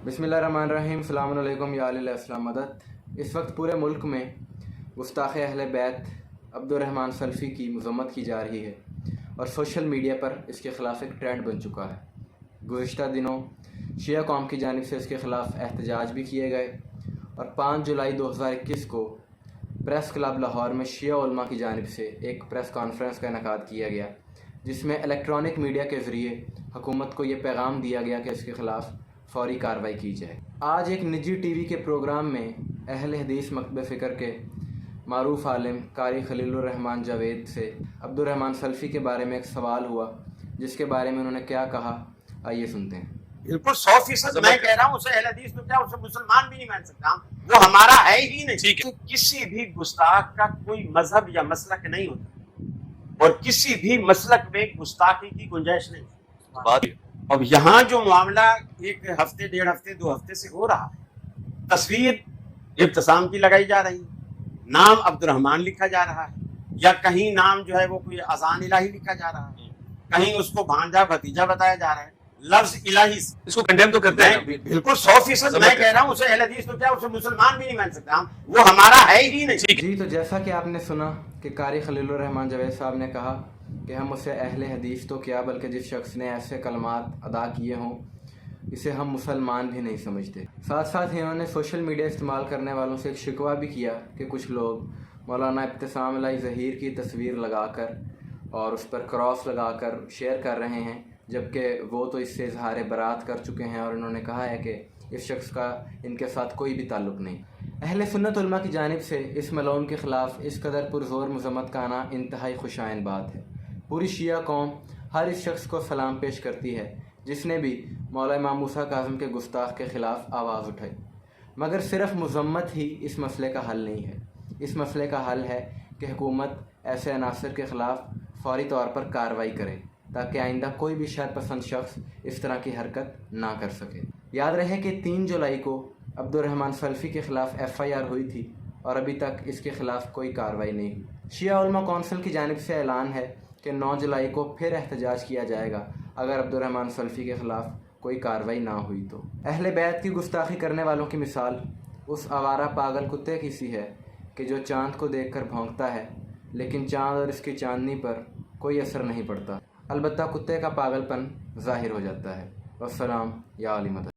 बिस्मिल्लाहिर्रहमानिर्रहीम। अस्सलामु अलैकुम या अली अस्सलाम मदद। इस वक्त पूरे मुल्क में गुस्ताख़ अहले बैत अब्दुर्रहमान सल्फ़ी की मज़म्मत की जा रही है और सोशल मीडिया पर इसके ख़िलाफ़ एक ट्रेंड बन चुका है। गुज़िश्ता दिनों शिया कौम की जानिब से इसके ख़िलाफ़ एहतजाज भी किए गए और 5 जुलाई 2021 को प्रेस क्लब लाहौर में शिया उलमा की जानिब से एक प्रेस कॉन्फ्रेंस का इनेकाद किया गया, जिसमें इलेक्ट्रॉनिक मीडिया के ज़रिए हुकूमत को ये पैगाम दिया गया कि इसके ख़िलाफ़ फ़ौरी कार्रवाई की जाए। आज एक निजी टीवी के प्रोग्राम में अहले हदीस मकतब फ़िक्र के मारूफ़ आलिम कारी खलीलुर रहमान जावेद से अब्दुर्रहमान सल्फ़ी के बारे में एक सवाल हुआ, जिसके बारे में उन्होंने क्या कहा, आइए सुनते हैं। बिल्कुल 100% मैं कह रहा हूँ उसे अहले हदीस तो क्या, उसे मुसलमान भी नहीं मान सकता, वो हमारा है ही नहीं। ठीक है। किसी भी गुस्ताख का कोई मजहब या मसलक नहीं होता और किसी भी मसलक में गुस्ताखी की गुंजाइश नहीं। बात अब यहाँ जो मामला एक हफ्ते, 1.5 हफ्ते, 2 हफ्ते से हो रहा है, तस्वीर इब्तिसाम की लगाई जा रही है, नाम अब्दुर्रहमान लिखा जा रहा है, या कहीं नाम जो है वो कोई अजान इलाही लिखा जा रहा है, कहीं उसको भांजा भतीजा बताया जा रहा है, लफ्ज इलाही। इसको कंडेम तो करते हैं। बिल्कुल 100% मैं कह रहा हूँ उसे अहले हदीस तो क्या, उसे मुसलमान भी नहीं मान सकता, वो हमारा है ही नहीं। जी, तो जैसा कि आपने सुना कि कारी खलीलुर रहमान जावेद साहब ने कहा कि हम उसे अहले हदीस तो क्या, बल्कि जिस शख्स ने ऐसे कलमात अदा किए हों इसे हम मुसलमान भी नहीं समझते। साथ साथ ही उन्होंने सोशल मीडिया इस्तेमाल करने वालों से एक शिकवा भी किया कि कुछ लोग मौलाना इब्तिसाम अलाई ज़हीर की तस्वीर लगाकर और उस पर क्रॉस लगाकर शेयर कर रहे हैं, जबकि वो तो इससे इजहार बरात कर चुके हैं और उन्होंने कहा है कि इस शख्स का इनके साथ कोई भी ताल्लुक़ नहीं। अहले सुन्नत उलमा की जानिब से इस मलऊन के ख़िलाफ़ इस कदर पुरज़ोर मज़म्मत का आना इंतहाई खुशाइन बात है। पूरी शिया कौम हर इस शख्स को सलाम पेश करती है जिसने भी मौला इमाम मूसा काज़िम के गुस्ताख के ख़िलाफ़ आवाज़ उठाई, मगर सिर्फ मज़म्मत ही इस मसले का हल नहीं है। इस मसले का हल है कि हुकूमत ऐसे अनासर के ख़िलाफ़ फ़ौरी तौर पर कार्रवाई करे ताकि आइंदा कोई भी शर पसंद शख्स इस तरह की हरकत ना कर सके। याद रहे कि 3 जुलाई को अब्दुर्रहमान सल्फ़ी के ख़िलाफ़ FIR हुई थी और अभी तक इसके ख़िलाफ़ कोई कार्रवाई नहीं हुई। शिया उलमा कौंसिल की जानिब से ऐलान है कि 9 जुलाई को फिर एहतजाज किया जाएगा अगर अब्दुर्रहमान सल्फ़ी के ख़िलाफ़ कोई कार्रवाई ना हुई तो। अहले बैत की गुस्ताखी करने वालों की मिसाल उस आवारा पागल कुत्ते की सी है कि जो चाँद को देखकर भौंकता है लेकिन चाँद और इसकी चांदनी पर कोई असर नहीं पड़ता, अलबत्ता कुत्ते का पागलपन ज़ाहिर हो जाता है। वस्सलाम या अली मदद।